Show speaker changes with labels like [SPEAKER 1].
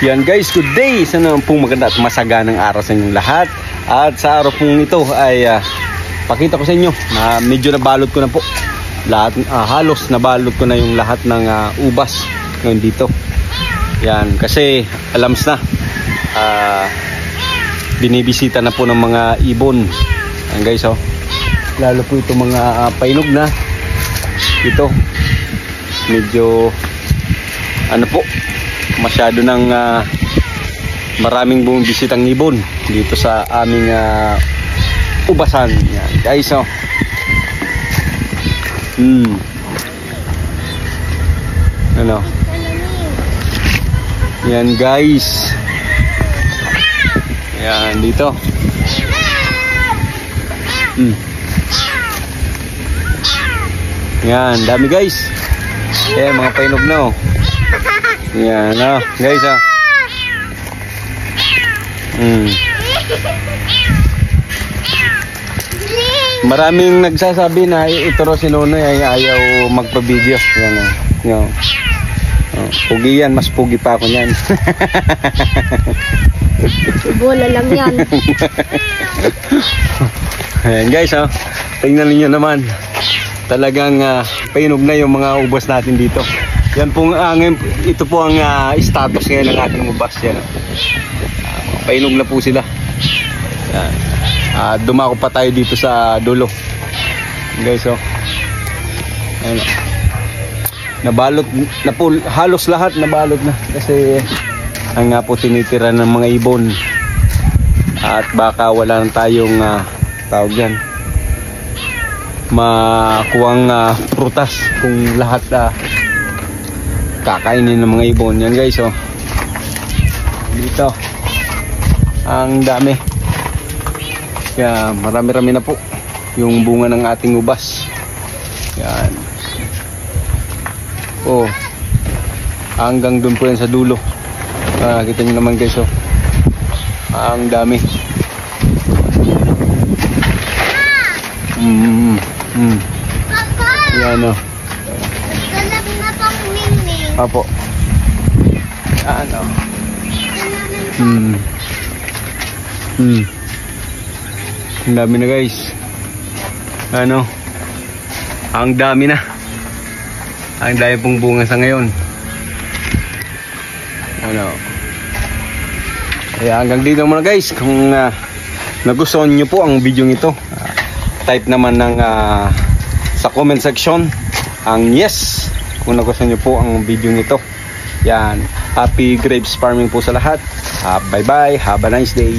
[SPEAKER 1] Yan guys, good day! Sana naman pong maganda at masaganang araw sa inyong lahat. At sa araw pong ito ay pakita ko sa inyo na medyo nabalot ko na po lahat, halos nabalot ko na yung lahat ng ubas ngayon dito. Yan, kasi alams na binibisita na po ng mga ibon. Yan guys, oh. Lalo po ito mga painog na ito, medyo ano po, masyado ng maraming bumibisitang ibon dito sa aming ubasan. Yan guys, oh. Ano? Yan guys. Yan dito. Yan, dami guys. Ayan, mga painog na, oh. Yan, oh, guys, oh. Maraming nagsasabi na ito raw si Nonoy ay ayaw magpa-video. Yan, oh. Yan. Oh, pugi yan, mas pugi pa ako niyan.
[SPEAKER 2] Bola lang yan.
[SPEAKER 1] Ayan guys, oh. Tingnan niyo naman. Talagang painog na yung mga ubas natin dito. Yan pong ito po ang status ngayon ng ating ubas. Yan. Painog na po sila. Yan. Dumako pa tayo dito sa dulo. Guys, oh. Ayan. Nabalot na po, halos lahat nabalot na kasi ang po tinitira ng mga ibon. At baka wala na tayong tawag yan, makuwang prutas kung lahat kakainin ng mga ibon. Yan guys, oh. Dito ang dami, kaya marami-rami na po yung bunga ng ating ubas. Yan, oh, hanggang dun po yan sa dulo. Kita nyo naman guys, oh. Ang dami. Yan, oh. Apo. Ano? Ang dami na guys. Ano? Ang dami na. Ang dami pong bunga sa ngayon. Ano? Kaya hanggang dito muna guys. Kung nagustuhan nyo po ang video ito, type naman ng sa comment section ang yes kung nagustuhan nyo po ang video nito. Yan, happy grapes farming po sa lahat. Bye bye, have a nice day.